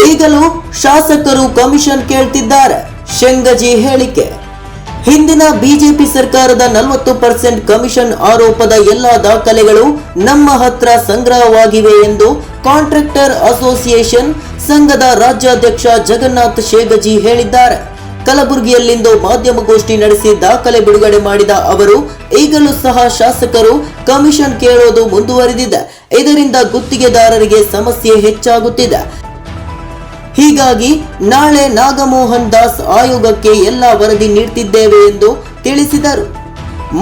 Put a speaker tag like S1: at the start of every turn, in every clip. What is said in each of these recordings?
S1: ಈಗಲೂ ಶಾಸಕರು ಕಮಿಷನ್ ಕೇಳ್ತಿದ್ದಾರೆ. ಶೆಂಗಜಿ ಹೇಳಿಕೆ. ಹಿಂದಿನ ಬಿಜೆಪಿ ಸರ್ಕಾರದ 40% ಕಮಿಷನ್ ಆರೋಪದ ಎಲ್ಲಾ ದಾಖಲೆಗಳು ನಮ್ಮ ಹತ್ರ ಸಂಗ್ರಹವಾಗಿವೆ ಎಂದು ಕಾಂಟ್ರಾಕ್ಟರ್ ಅಸೋಸಿಯೇಷನ್ ಸಂಘದ ರಾಜ್ಯಾಧ್ಯಕ್ಷ ಜಗನ್ನಾಥ್ ಶೇಗಜಿ ಹೇಳಿದ್ದಾರೆ. ಕಲಬುರಗಿಯಲ್ಲಿಂದು ಮಾಧ್ಯಮಗೋಷ್ಠಿ ನಡೆಸಿ ದಾಖಲೆ ಬಿಡುಗಡೆ ಮಾಡಿದ ಅವರು, ಈಗಲೂ ಸಹ ಶಾಸಕರು ಕಮಿಷನ್ ಕೇಳೋದು ಮುಂದುವರೆದಿದೆ. ಇದರಿಂದ ಗುತ್ತಿಗೆದಾರರಿಗೆ ಸಮಸ್ಯೆ ಹೆಚ್ಚಾಗುತ್ತಿದೆ. ಹೀಗಾಗಿ ನಾಳೆ ನಾಗಮೋಹನ್ ದಾಸ್ ಆಯೋಗಕ್ಕೆ ಎಲ್ಲ ವರದಿ ನೀಡುತ್ತಿದ್ದೇವೆ ಎಂದು ತಿಳಿಸಿದರು.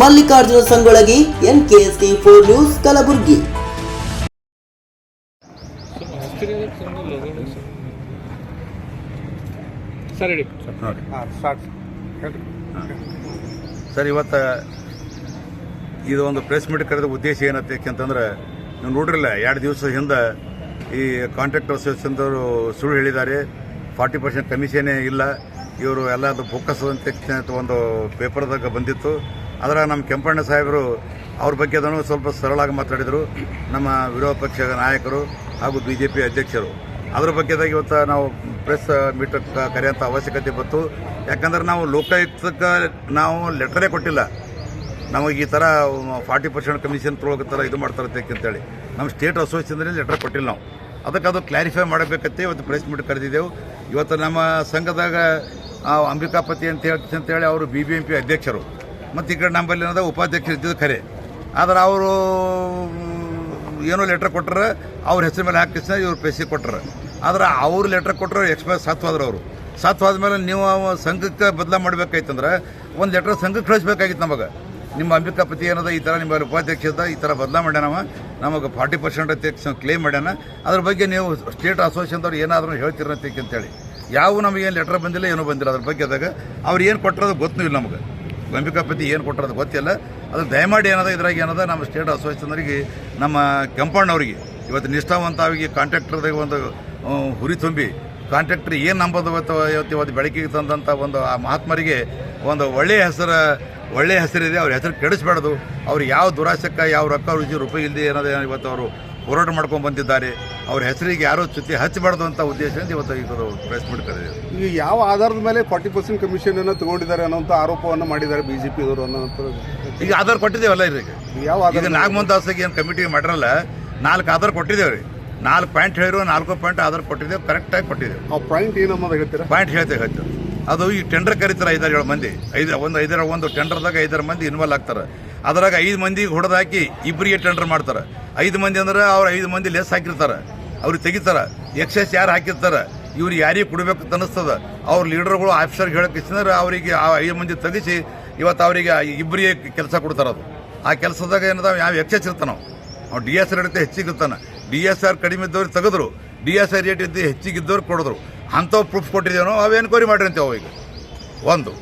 S1: Mallikarjuna Sangolagi, NKST4 news, Kalaburagi.
S2: Sir, ಇವತ್ತು ಇದು ಒಂದು ಪ್ರೆಸ್ ಮೀಟ್ ಕರೆದ ಉದ್ದೇಶ ಏನಂತ ಅಂತಂದ್ರೆ, ನೀವು ನೋಡ್ರಿಲ್ಲ, 2 ದಿವಸ ಹಿಂದೆ ಈ ಕಾಂಟ್ರಾಕ್ಟರ್ ಅಸೋಸಿಯೇಷನ್ದವರು ಸುಳ್ಳು ಹೇಳಿದ್ದಾರೆ. 40% ಕಮಿಷನೇ ಇಲ್ಲ, ಇವರು ಎಲ್ಲ ಅದು ಫೋಕಸ್ ಅಂತ ಒಂದು ಪೇಪರ್ದಾಗ ಬಂದಿತ್ತು. ಅದರ ನಮ್ಮ ಕೆಂಪಣ್ಣ ಸಾಹೇಬರು ಅವ್ರ ಬಗ್ಗೆ ಅದನ್ನು ಸ್ವಲ್ಪ ಸರಳಾಗಿ ಮಾತಾಡಿದರು. ನಮ್ಮ ವಿರೋಧ ಪಕ್ಷದ ನಾಯಕರು ಹಾಗೂ BJP ಅಧ್ಯಕ್ಷರು ಅದ್ರ ಬಗ್ಗೆದಾಗ ಇವತ್ತು ನಾವು ಪ್ರೆಸ್ ಮೀಟ್ ಕರೆಯೋಂಥ ಅವಶ್ಯಕತೆ ಬಂತು. ಯಾಕಂದ್ರೆ ನಾವು ಲೋಕಾಯುಕ್ತಕ್ಕೆ ನಾವು ಲೆಟರೇ ಕೊಟ್ಟಿಲ್ಲ. ನಮಗೆ ಈ ಥರ 40% ಕಮಿಷನ್ ತೊಗೊಳಕತ್ತರ, ಇದು ಮಾಡ್ತಾರಂತೆ ಅಂತೇಳಿ ನಮ್ಮ ಸ್ಟೇಟ್ ಅಸೋಸಿಯೇಷನ್ದಲ್ಲಿ ಲೆಟರ್ ಕೊಟ್ಟಿಲ್ಲ. ನಾವು ಅದಕ್ಕೆ ಅದು ಕ್ಲಾರಿಫೈ ಮಾಡಬೇಕಂತೆ ಇವತ್ತು ಪ್ರೆಸ್ ಮೀಟ್ ಕರೆದಿದ್ದೆವು. ಇವತ್ತು ನಮ್ಮ ಸಂಘದಾಗ ಅಂಬಿಕಾಪತಿ ಅಂತೇಳಿ ಅವರು BBMP ಅಧ್ಯಕ್ಷರು, ಮತ್ತು ಈ ಕಡೆ ನಮ್ಮಲ್ಲಿ ಏನದ ಉಪಾಧ್ಯಕ್ಷರು ಇದ್ದಿದ್ದು ಖರೆ. ಆದ್ರೆ ಅವರು ಏನೋ ಲೆಟರ್ ಕೊಟ್ಟರೆ ಅವ್ರ ಹೆಸರು ಮೇಲೆ ಹಾಕಿಸ್ ಇವ್ರು ಪೇಸಿಗೆ ಕೊಟ್ಟರು. ಆದ್ರೆ ಅವ್ರು ಲೆಟರ್ ಕೊಟ್ಟರು ಎಕ್ಸ್ಪೈರ್ ಸತ್ವಾದ್ರೆ ಅವರು ಸತ್ವಾದ್ಮೇಲೆ ನೀವು ಸಂಘಕ್ಕೆ ಬದಲಾ ಮಾಡಬೇಕಾಯ್ತಂದ್ರೆ ಒಂದು ಲೆಟರ್ ಸಂಘಕ್ಕೆ ಕಳಿಸ್ಬೇಕಾಗಿತ್ತು. ನಮಗೆ ನಿಮ್ಮ ಅಂಬಿಕಾಪತಿ ಏನದ ಈ ಥರ ನಿಮ್ಮ ಉಪಾಧ್ಯಕ್ಷದ ಈ ಥರ ಬದಲಾ ಮಾಡ್ಯಾನವ, ನಮಗೆ 40% ಅಂತ ಕ್ಲೇಮ್ ಮಾಡ್ಯಾನ, ಅದ್ರ ಬಗ್ಗೆ ನೀವು ಸ್ಟೇಟ್ ಅಸೋಸಿಯೇಷನ್ದವ್ರು ಏನಾದರೂ ಹೇಳ್ತಿರಂತ ಅಂತೇಳಿ ಯಾವ ನಮಗೇನು ಲೆಟರ್ ಬಂದಿಲ್ಲ, ಏನೂ ಬಂದಿಲ್ಲ. ಅದ್ರ ಬಗ್ಗೆ ಅದಾಗ ಅವ್ರು ಏನು ಕೊಟ್ಟಿರೋದು ಗೊತ್ತೂ ಇಲ್ಲ. ನಮಗೆ ಅಂಬಿಕಾಪತಿ ಏನು ಕೊಟ್ಟಿರೋದು ಗೊತ್ತಿಲ್ಲ. ಅದು ದಯಮಾಡಿ ಏನದ ಇದ್ರಾಗ ಏನದ ನಮ್ಮ ಸ್ಟೇಟ್ ಅಸೋಸಿಯೇಷನ್ದವರಿಗೆ, ನಮ್ಮ ಕೆಂಪಣ್ಣವ್ರಿಗೆ ಇವತ್ತು ನಿಷ್ಠಾವಂತವಾಗಿ ಕಾಂಟ್ರಾಕ್ಟರ್ದಾಗ ಒಂದು ಹುರಿ ತುಂಬಿ ಕಾಂಟ್ರಾಕ್ಟರ್ ಏನು ನಂಬೋದು ಇವತ್ತು ಬೆಳಕಿಗೆ ತಂದಂಥ ಒಂದು ಆ ಮಹಾತ್ಮರಿಗೆ ಒಂದು ಒಳ್ಳೆಯ ಹೆಸರಿದೆ. ಅವ್ರ ಹೆಸರು ಕೆಡಿಸ್ಬಾರ್ದು. ಅವ್ರು ಯಾವ ದುರಾಸಕ್ಕ ಯಾವ ರೊಕ್ಕ ರೂಪಾಯಿ ಇಲ್ಲದೆ ಏನದ ಇವತ್ತು ಅವರು ಹೋರಾಟ ಮಾಡ್ಕೊಂಡು ಬಂದಿದ್ದಾರೆ. ಅವ್ರ ಹೆಸರಿಗೆ ಯಾರೋ ಚ್ಯುತಿ ಹಚ್ಚಬಾರ್ದು ಅಂತ ಉದ್ದೇಶದಿಂದ ಇವತ್ತು ಇದು ಪ್ರೆಸ್ ಮೀಟ್ ಕರೆದಿದೆ.
S3: ಈಗ ಯಾವ ಆಧಾರದ ಮೇಲೆ 40% ಕಮಿಷನ್ ಅನ್ನು ತಗೊಂಡಿದ್ದಾರೆ ಅನ್ನೋಂಥ ಆರೋಪವನ್ನು ಮಾಡಿದ್ದಾರೆ BJP ಅವರು ಅನ್ನೋಂಥ.
S2: ಈಗ ಆಧಾರ ಕೊಟ್ಟಿದ್ದೇವಲ್ಲ ಇದ್ರಿಗೆ.
S3: ಯಾವ
S2: ಈಗ ನಾಗಮೋಹನ್ ದಾಸ್ಗೆ ಏನು ಕಮಿಟಿ ಮಾಡಿರಲ್ಲ, 4 ಆಧಾರ ಕೊಟ್ಟಿದ್ದೇವೆ ರೀ. 4 ಪಾಯಿಂಟ್ ಹೇಳಿರೋ 4 ಪಾಯಿಂಟ್ ಆಧಾರ ಕೊಟ್ಟಿದ್ದೇವೆ, ಕರೆಕ್ಟಾಗಿ ಕೊಟ್ಟಿದ್ದೇವೆ.
S3: ಆ ಪಾಯಿಂಟ್ ಏನನ್ನೋದು ಹೇಳ್ತೀರಾ?
S2: ಪಾಯಿಂಟ್ ಹೇಳ್ತೇವೆ. ಅದು ಈ ಟೆಂಡರ್ ಕರೀತಾರೆ 5-7 ಮಂದಿ, ಒಂದು ಟೆಂಡರ್ದಾಗ 5 ಮಂದಿ ಇನ್ವಾಲ್ವ್ ಆಗ್ತಾರೆ. ಅದ್ರಾಗ 5 ಮಂದಿಗೆ ಹೊಡೆದಾಕಿ ಇಬ್ಬರಿಗೆ ಟೆಂಡರ್ ಮಾಡ್ತಾರೆ. 5 ಮಂದಿ ಅಂದ್ರೆ ಅವ್ರು 5 ಮಂದಿ ಲೆಸ್ ಹಾಕಿರ್ತಾರೆ, ಅವ್ರಿಗೆ ತೆಗಿತಾರೆ. ಎಕ್ಸೆಸ್ ಯಾರು ಹಾಕಿರ್ತಾರೆ ಇವ್ರು ಯಾರಿಗೆ ಕೊಡಬೇಕು ಅಂತ ಅನ್ನಿಸ್ತದ. ಅವ್ರ ಲೀಡರ್ಗಳು ಆಫೀಸರ್ಗೆ ಹೇಳಕ್ಕೆ ಇಷ್ಟಂದ್ರೆ ಅವರಿಗೆ ಆ 5 ಮಂದಿ ತೆಗಿಸಿ ಇವತ್ತು ಅವರಿಗೆ ಇಬ್ಬರಿಗೆ ಕೆಲಸ ಕೊಡ್ತಾರೆ. ಅದು ಆ ಕೆಲಸದಾಗ ಏನದ ಯಾವ ಎಕ್ಸೆಸ್ ಇರ್ತಾನೋ ಅವ್ನು DSR ರೇಟ್ ಹೆಚ್ಚಿಗಿರ್ತಾನೆ. DSR ಕಡಿಮೆ ಇದ್ದವ್ರಿಗೆ ತೆಗೆದ್ರು, DSR ರೇಟ್ ಇದ್ದು ಹೆಚ್ಚಿಗಿದ್ದವ್ರು ಕೊಡಿದ್ರು. ಅಂಥವು ಪ್ರೂಫ್ ಕೊಟ್ಟಿದ್ದೇನೋ ಅವು ಎನ್ಕ್ವೈರಿ ಮಾಡಿರಿ ಅಂತ ಅವಾಗ. ಒಂದು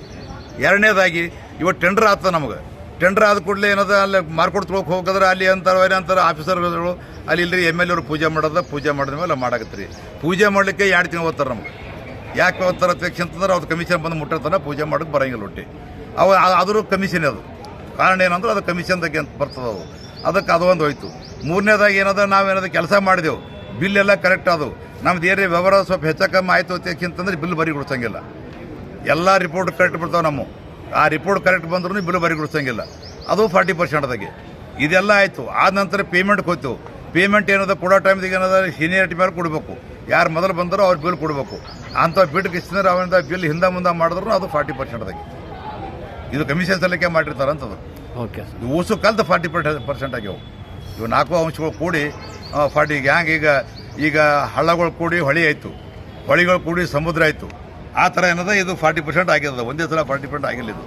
S2: ಎರಡನೇದಾಗಿ ಇವತ್ತು ಟೆಂಡರ್ ಆಗ್ತದೆ. ನಮಗೆ ಟೆಂಡರ್ ಆದ ಕೂಡಲೇ ಏನದ ಅಲ್ಲಿ ಮಾರ್ಕೊಡ್ ತೊಗೊಳಕ್ಕೆ ಹೋಗಿದ್ರೆ ಅಲ್ಲಿ ಅಂತಾರೆ ಆಫೀಸರ್ಗಳು ಅಲ್ಲಿ ಇಲ್ಲರಿ MLA ಅವರು ಪೂಜೆ ಮಾಡಿದ ಮೇಲೆ ಮಾಡಾಕತ್ತೀರಿ. ಪೂಜೆ ಮಾಡಲಿಕ್ಕೆ 2 ತಿಂಗಳು ಓದ್ತಾರೆ. ನಮಗೆ ಯಾಕೆ ಓದ್ತಾರೆ ಅಂತಂದ್ರೆ ಅವ್ರು ಕಮಿಷನ್ ಬಂದು ಮುಟ್ಟಿರ್ತಾನೆ, ಪೂಜೆ ಮಾಡೋಕ್ಕೆ ಬರೋಂಗಿಲ್ಲ ಒಟ್ಟಿ. ಅದ್ರ ಕಮಿಷನ್ ಅದು ಕಾರಣ ಏನಂದ್ರೆ ಅದು ಕಮಿಷನ್ದಾಗೆ ಅಂತ ಬರ್ತದೆ. ಅದಕ್ಕೆ ಅದು ಒಂದು ಹೋಯ್ತು. ಮೂರನೇದಾಗಿ ಏನದ ನಾವೇನದ ಕೆಲಸ ಮಾಡಿದೆವು, ಬಿಲ್ ಎಲ್ಲ ಕರೆಕ್ಟ್ ಅದು. ನಮ್ದು ಏನೇ ವ್ಯವಹಾರ ಸ್ವಲ್ಪ ಹೆಚ್ಚಕಮ್ಮಿ ಆಯಿತು ಅಂತಂದ್ರೆ ಬಿಲ್ ಬರಿ ಕೊಡ್ಸಂಗಿಲ್ಲ. ಎಲ್ಲ ರಿಪೋರ್ಟ್ ಕರೆಕ್ಟ್ ಬರ್ತಾವೆ. ನಮ್ಮ ಆ ರಿಪೋರ್ಟ್ ಕರೆಕ್ಟ್ ಬಂದ್ರೂ ಬಿಲ್ ಬರಿ ಕೊಡ್ಸಂಗಿಲ್ಲ. ಅದು 40%ದಾಗೆ ಇದೆಲ್ಲ ಆಯಿತು. ಆದ ನಂತರ ಪೇಮೆಂಟ್ಗೆ ಹೋಯ್ತು. ಪೇಮೆಂಟ್ ಏನದ ಕೊಡೋ ಟೈಮ್ದಾಗ ಏನದ ಸೀನಿಯರಿಟಿ ಮೇಲೆ ಕೊಡಬೇಕು. ಯಾರು ಮೊದಲು ಬಂದರೋ ಅವ್ರು ಬಿಲ್ ಕೊಡಬೇಕು. ಅಂಥ ಬಿಡ್ಗೆ ಇಷ್ಟಿದ್ರೆ ಅವನಿಂದ ಬಿಲ್ ಹಿಂದೆ ಮುಂದೆ ಮಾಡಿದ್ರು ಅದು 40%ದಾಗೆ. ಇದು ಕಮಿಷನ್ ಸಲ್ಲಿಕೆ ಮಾಡಿರ್ತಾರೆ ಅಂತದ್ದು.
S4: ಓಕೆ,
S2: ಊಸು ಕಲ್ತು 40% ಆಗ್ಯಾವು. ಇವು 4 ಅಂಶಗಳು ಕೂಡಿ 40 ಹ್ಯಾಂಗೆ ಈಗ ಹಳ್ಳಗಳು ಕೂಡಿ ಹೊಳಿ ಆಯಿತು, ಹೊಳಿಗಳು ಕೂಡಿ ಸಮುದ್ರ ಆಯಿತು. ಆ ಥರ ಏನದ ಇದು 40% ಆಗ್ಯದ. ಒಂದೇ ಸಲ 40% ಆಗಿಲ್ಲ ಇದು.